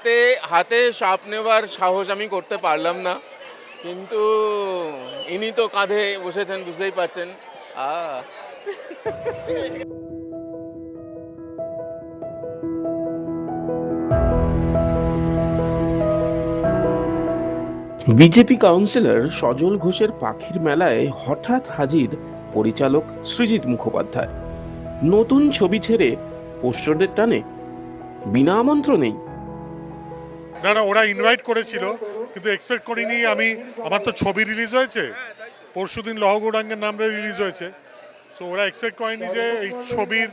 হাতে হাতে সাপ নেবার সাহস আমি করতে পারলাম না, কিন্তু ইনি তো কাঁধে বসেছেন, বুঝতেই পারছেন। আ বিজেপি কাউন্সিলর সজল ঘোষের পাখির মেলায় হঠাৎ হাজির পরিচালক সৃজিত মুখোপাধ্যায়। নতুন ছবি ছেড়ে পোস্টারদের টানে বিনা আমন্ত্রণেই। না না, ওরা ইনভাইট করেছিল, কিন্তু এক্সপেক্ট করিনি আমি। আমার তো ছবি রিলিজ হয়েছে পরশুদিন, লহগৌরাঙ্গের নামে রিলিজ হয়েছে। সো ওরা এক্সপেক্ট করেনি যে এই ছবির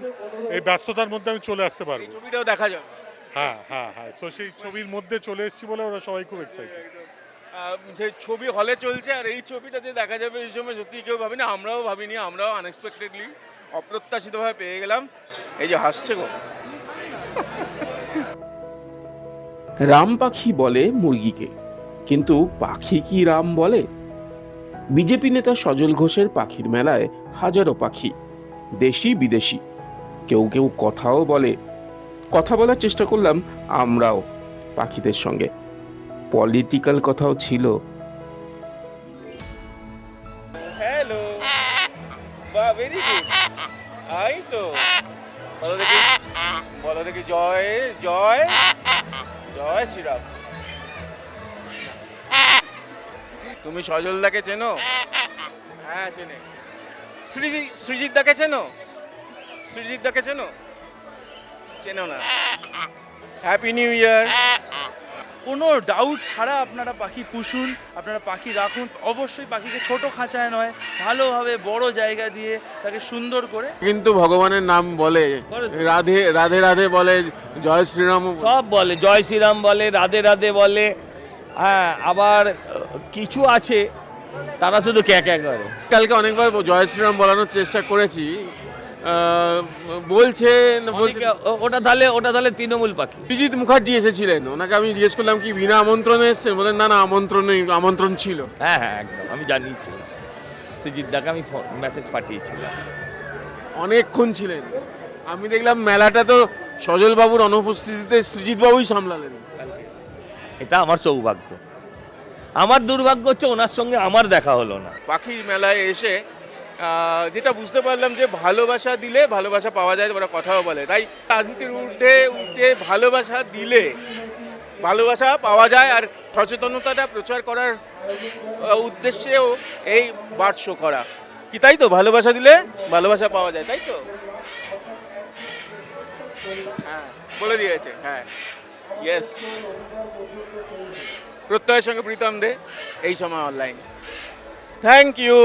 এই ব্যস্ততার মধ্যে আমি চলে আসতে পারবো। ছবিটাও দেখা যাবে। হ্যাঁ হ্যাঁ হ্যাঁ, সো সেই ছবির মধ্যে চলে এসেছি বলে ওরা সবাই খুব এক্সাইটেড। যে ছবি হলে চলছে আর এই ছবিটা যে দেখা যাবে এই সময় সত্যি কেউ ভাবিনি, আমরাও ভাবিনি, আমরাও আনএক্সপেক্টেডলি অপ্রত্যাশিতভাবে পেয়ে গেলাম। এই যে হাসছে গো। রাম পাখি বলে মুরগিকে, কিন্তু পাখি কি রাম বলে? বিজেপি নেতা সজল ঘোষের পাখির মেলায় হাজারো পাখি, দেশি বিদেশি। কেউ কেউ কথাও বলে। কথা বলার চেষ্টা করলাম আমরাও পাখিদের সঙ্গে। পলিটিক্যাল কথাও ছিল। হ্যালো, বাহ, ভেরি গুড। এই তো বলো দেখি, বলো দেখি, জয় জয় জয় শ্রীরাম। তুমি সজলদাকে চেনো? হ্যাঁ চেনে। সৃজিত দাকে চেনো? সৃজিত দাকে চেনো? চেনো না? Happy new year. কোনো ডাউট ছাড়া আপনারা পাখি পুষুন, আপনারা পাখি রাখুন। অবশ্যই পাখিকে ছোট খাঁচায় নয়, ভালোভাবে বড় জায়গা দিয়ে তাকে সুন্দর করে। কিন্তু ভগবানের নাম বলে, রাধে রাধে রাধে বলে, জয় শ্রীরাম। সব বলে, জয় শ্রীরাম বলে, রাধে রাধে বলে। হ্যাঁ, আবার কিছু আছে তারা শুধু ক্যাঁ করে। কালকে অনেকবার জয় শ্রীরাম বলানোর চেষ্টা করেছি, বলছেন ওটা তাহলে তৃণমূল পাখি। অভিজিৎ মুখার্জি এসেছিলেন, ওনাকে আমি জিজ্ঞেস করলাম কি বিনা আমন্ত্রণে এসেছেন? বলেন না না, আমন্ত্রণ ছিল। হ্যাঁ হ্যাঁ, একদম আমি জানিয়েছিলাম, সৃজিত দাকে আমি মেসেজ পাঠিয়েছিলাম। অনেকক্ষণ ছিলেন। আমি দেখলাম মেলাটা তো সজল বাবুর অনুপস্থিতিতে সৃজিত বাবুই সামলালেন। এটা আমার সৌভাগ্য। আমার দুর্ভাগ্য হচ্ছে ওনার সঙ্গে আমার দেখা হলো না। পাখির মেলায় এসে যেটা বুঝতে পারলাম যে ভালোবাসা দিলে ভালোবাসা পাওয়া যায়, ওরা কথাও বলে। তাই রাজনীতির উঠে ভালোবাসা দিলে ভালোবাসা পাওয়া যায়, আর সচেতনতাটা প্রচার করার উদ্দেশ্যেও এই বার্ড শো করা। কি তাই তো? ভালোবাসা দিলে ভালোবাসা পাওয়া যায়, তাই তো? হ্যাঁ, বলে দিয়েছে। হ্যাঁ, ইয়েস। প্রত্যয়ের সঙ্গে প্রীতম দে, এই সময় অনলাইন। Thank you.